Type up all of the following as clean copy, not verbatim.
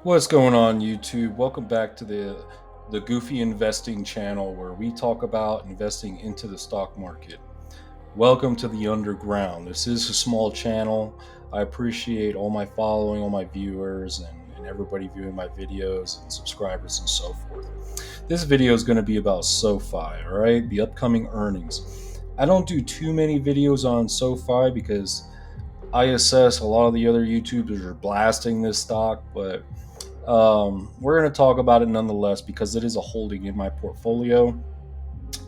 What's going on, YouTube? Welcome back to the Goofy Investing channel, where we talk about investing into the stock market. Welcome to the underground. This is a small channel. I appreciate all my following, all my viewers, and everybody viewing my videos and subscribers and so forth. This video is going to be about SOFI, all right? The upcoming earnings. I don't do too many videos on SOFI because I assess a lot of the other YouTubers are blasting this stock, but we're going to talk about it nonetheless because it is a holding in my portfolio.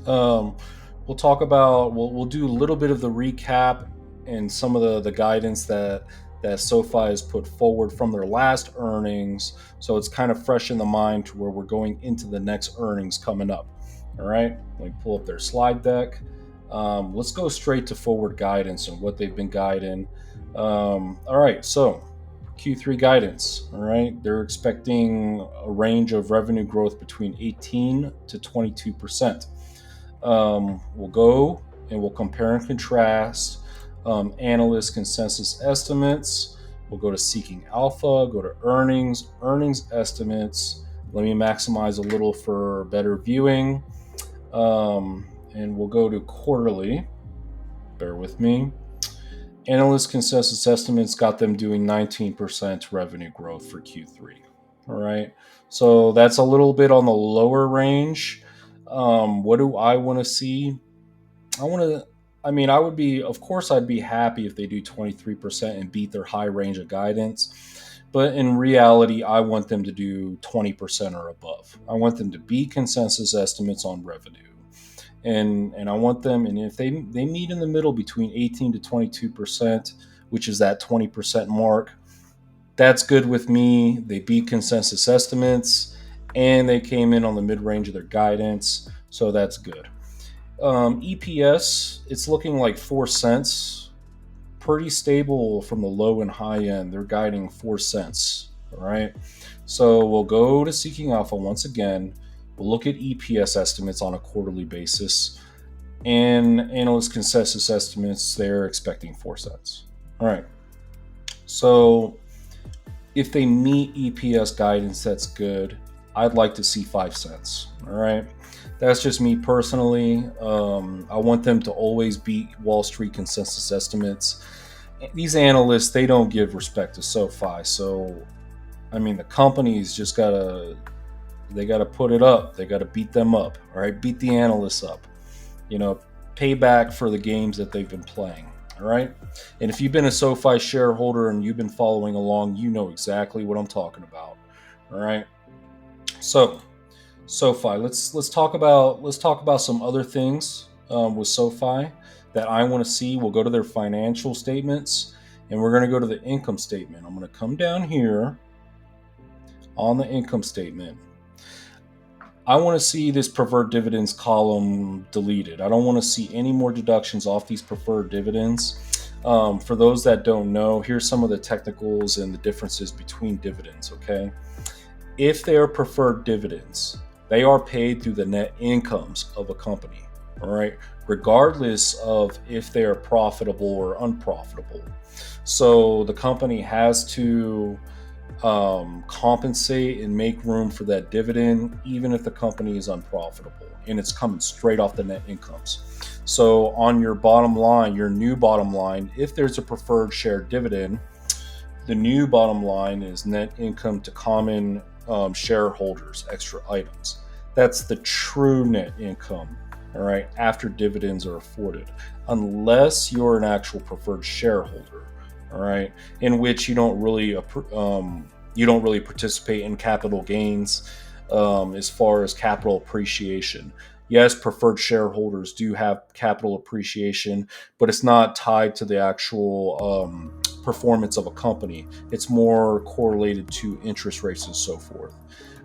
We'll talk about we'll do a little bit of the recap and some of the guidance that SoFi has put forward from their last earnings, so it's kind of fresh in the mind to where we're going into the next earnings coming up. All right, let me pull up their slide deck. Let's go straight to forward guidance and what they've been guiding. All right, so Q3 guidance. All right, they're expecting a range of revenue growth between 18 to 22%. We'll go and we'll compare and contrast analyst consensus estimates. We'll go to Seeking Alpha, go to earnings estimates. Let me maximize a little for better viewing. And we'll go to quarterly. Bear with me. Analyst consensus estimates got them doing 19% revenue growth for Q3. All right. So that's a little bit on the lower range. What do I want to see? I would be, of course, I'd be happy if they do 23% and beat their high range of guidance. But in reality, I want them to do 20% or above. I want them to beat consensus estimates on revenue. And I want them, and if they meet in the middle between 18 to 22%, which is that 20% mark, that's good with me. They beat consensus estimates, and they came in on the mid-range of their guidance, so that's good. EPS, it's looking like 4 cents. Pretty stable from the low and high end. They're guiding 4 cents. All right. So we'll go to Seeking Alpha once again. We'll look at EPS estimates on a quarterly basis. And analyst consensus estimates, they're expecting 4 cents. All right. So if they meet EPS guidance, that's good. I'd like to see 5 cents. All right. That's just me personally. I want them to always beat Wall Street consensus estimates. These analysts, they don't give respect to SoFi. So, the companies just they gotta put it up. They gotta beat them up. All right, beat the analysts up. Pay back for the games that they've been playing. All right. And if you've been a SoFi shareholder and you've been following along, you know exactly what I'm talking about. All right. So, SoFi. Let's talk about some other things with SoFi that I want to see. We'll go to their financial statements, and we're going to go to the income statement. I'm going to come down here on the income statement. I want to see this preferred dividends column deleted. I don't want to see any more deductions off these preferred dividends. For those that don't know, here's some of the technicals and the differences between dividends. Okay, if they are preferred dividends, they are paid through the net incomes of a company, all right, regardless of if they are profitable or unprofitable. So the company has to compensate and make room for that dividend, even if the company is unprofitable and it's coming straight off the net incomes. So on your bottom line, your new bottom line, if there's a preferred share dividend, the new bottom line is net income to common shareholders, extra items. That's the true net income, all right, after dividends are afforded, unless you're an actual preferred shareholder, all right, in which you don't really participate in capital gains as far as capital appreciation. Yes, preferred shareholders do have capital appreciation, but it's not tied to the actual performance of a company. It's more correlated to interest rates and so forth.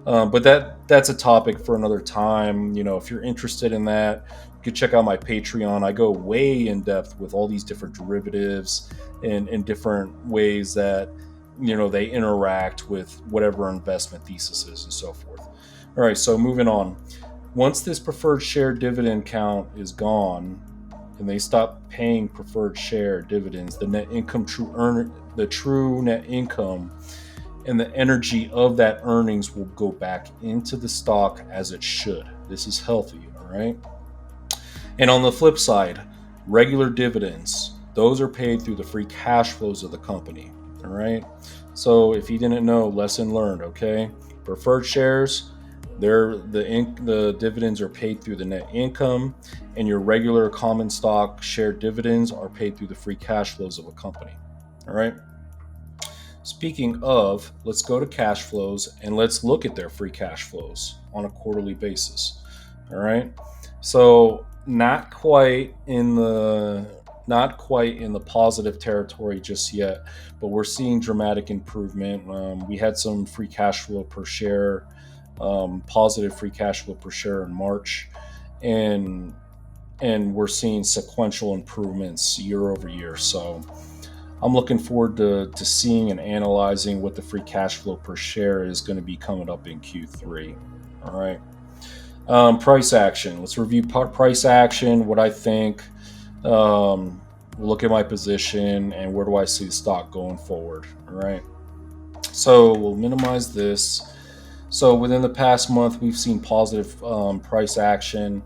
But that's a topic for another time. If you're interested in that, you could check out my Patreon. I go way in depth with all these different derivatives and different ways that they interact with whatever investment thesis is and so forth. All right, so moving on. Once this preferred share dividend count is gone, and they stop paying preferred share dividends, the true net income and the energy of that earnings will go back into the stock as it should. This is healthy, all right? And on the flip side, regular dividends, those are paid through the free cash flows of the company, all right? So if you didn't know, lesson learned, okay? Preferred shares, the dividends are paid through the net income, and your regular common stock share dividends are paid through the free cash flows of a company, all right? Speaking of, let's go to cash flows and let's look at their free cash flows on a quarterly basis. All right. So not quite in the positive territory just yet, but we're seeing dramatic improvement. We had some free cash flow per share, positive free cash flow per share in March, and we're seeing sequential improvements year over year. So I'm looking forward to seeing and analyzing what the free cash flow per share is going to be coming up in Q3. All right. Price action. Let's review price action, what I think. We'll look at my position and where do I see the stock going forward. All right. So we'll minimize this. So within the past month, we've seen positive price action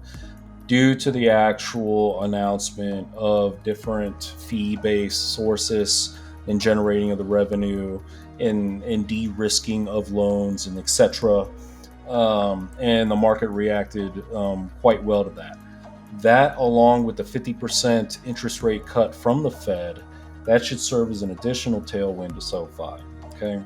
due to the actual announcement of different fee-based sources in generating of the revenue in de-risking of loans and etc. And the market reacted quite well to that. That, along with the 50% interest rate cut from the Fed, that should serve as an additional tailwind to SOFI. Okay.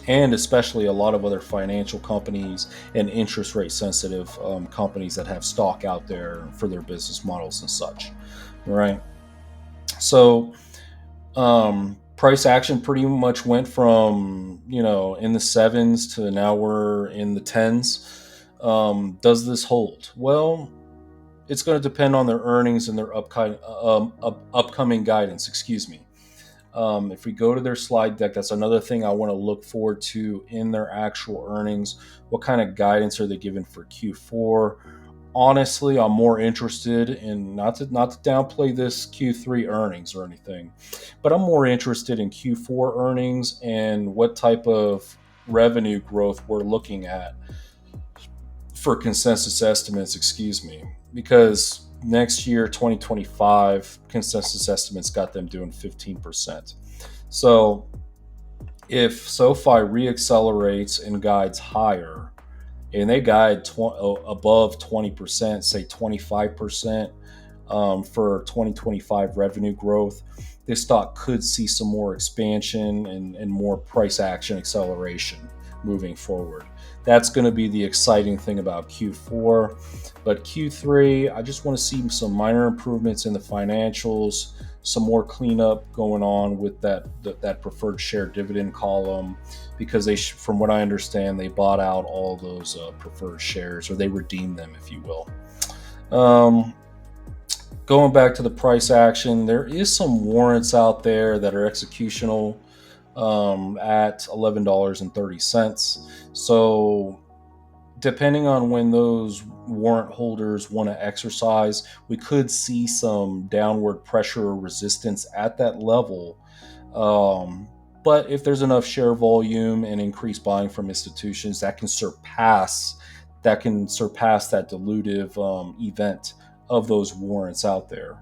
And especially a lot of other financial companies and interest rate sensitive companies that have stock out there for their business models and such. All right. So price action pretty much went from, in the sevens to now we're in the tens. Does this hold? Well, it's going to depend on their earnings and their upcoming guidance. Excuse me. If we go to their slide deck, that's another thing I want to look forward to in their actual earnings. What kind of guidance are they giving for Q4? Honestly, I'm more interested in not to downplay this Q3 earnings or anything, but I'm more interested in Q4 earnings and what type of revenue growth we're looking at for consensus estimates, excuse me, because next year, 2025, consensus estimates got them doing 15%. So if SoFi reaccelerates and guides higher, and they guide above 20%, say 25% for 2025 revenue growth, this stock could see some more expansion and more price action acceleration moving forward. That's going to be the exciting thing about Q4. But Q3, I just want to see some minor improvements in the financials, some more cleanup going on with that preferred share dividend column, because from what I understand, they bought out all those preferred shares, or they redeemed them, if you will. Going back to the price action, there is some warrants out there that are executional at $11.30. So depending on when those warrant holders want to exercise, we could see some downward pressure or resistance at that level. But if there's enough share volume and increased buying from institutions, that can surpass that dilutive event of those warrants out there.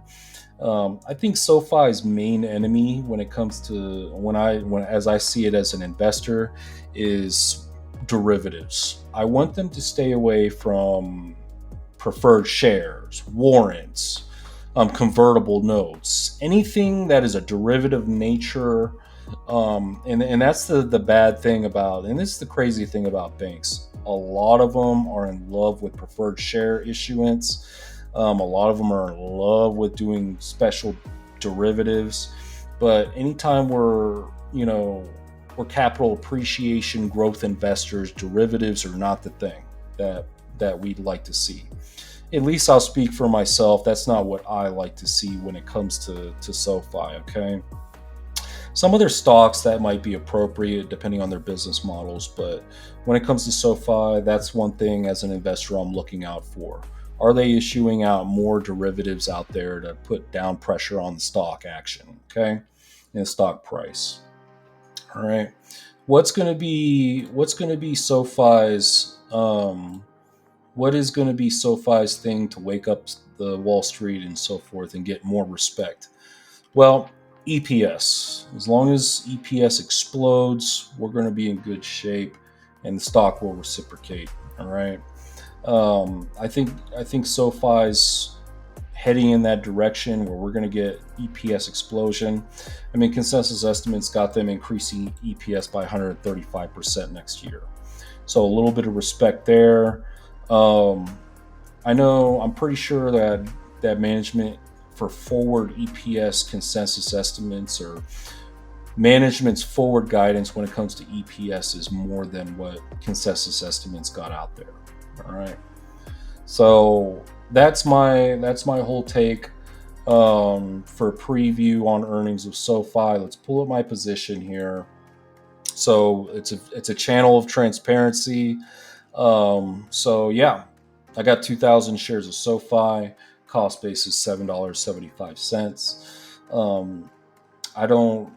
I think SoFi's main enemy when it comes to as I see it as an investor is derivatives. I want them to stay away from preferred shares, warrants, convertible notes, anything that is a derivative nature. And that's the bad thing about, and this is the crazy thing about banks. A lot of them are in love with preferred share issuance. A lot of them are in love with doing special derivatives. But anytime we're, or capital appreciation growth investors, derivatives are not the thing that we'd like to see. At least I'll speak for myself. That's not what I like to see when it comes to SoFi. Okay. Some other stocks that might be appropriate depending on their business models, but when it comes to SoFi, that's one thing as an investor I'm looking out for. Are they issuing out more derivatives out there to put down pressure on the stock action, okay, and the stock price? All right. What's going to be SoFi's what is going to be SoFi's thing to wake up the Wall Street and so forth and get more respect? Well, EPS. As long as EPS explodes, we're going to be in good shape, and the stock will reciprocate. All right. I think SoFi's heading in that direction where we're going to get EPS explosion. I mean, consensus estimates got them increasing EPS by 135% next year. So a little bit of respect there. Um, I'm pretty sure that management for forward EPS consensus estimates or management's forward guidance when it comes to EPS is more than what consensus estimates got out there. All right. So that's my whole take for preview on earnings of SoFi. Let's pull up my position here. So it's a channel of transparency. So yeah, I got 2,000 shares of SoFi. Cost base is $7.75. I don't,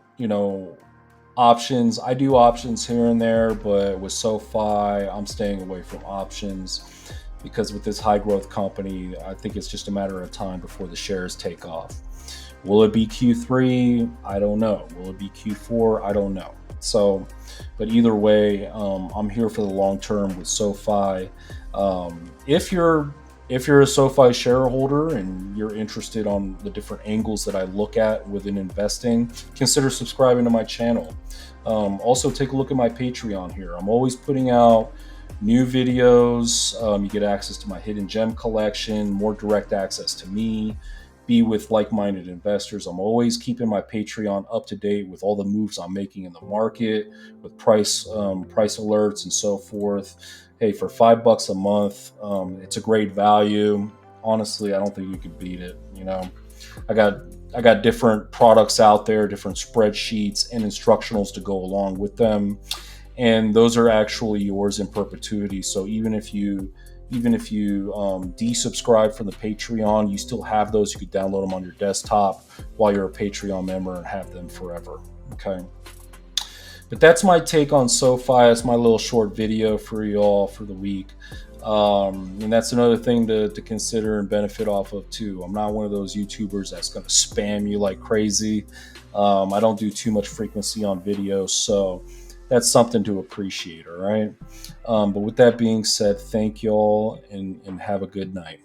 options. I do options here and there, but with SoFi, I'm staying away from options because with this high growth company, I think it's just a matter of time before the shares take off. Will it be Q3? I don't know. Will it be Q4? I don't know. So, but either way, I'm here for the long term with SoFi. If you're a SoFi shareholder and you're interested on the different angles that I look at within investing, consider subscribing to my channel. Also, take a look at my Patreon here. I'm always putting out new videos. You get access to my hidden gem collection, more direct access to me, be with like-minded investors. I'm always keeping my Patreon up to date with all the moves I'm making in the market, with price alerts and so forth. Hey, for $5 a month, it's a great value. Honestly, I don't think you could beat it. I got different products out there, different spreadsheets and instructionals to go along with them, and those are actually yours in perpetuity. So even if you desubscribe from the Patreon, you still have those. You could download them on your desktop while you're a Patreon member and have them forever. Okay. But that's my take on SoFi. That's my little short video for y'all for the week. And that's another thing to consider and benefit off of too. I'm not one of those YouTubers that's going to spam you like crazy. I don't do too much frequency on videos, so that's something to appreciate. All right. But with that being said, thank y'all and have a good night.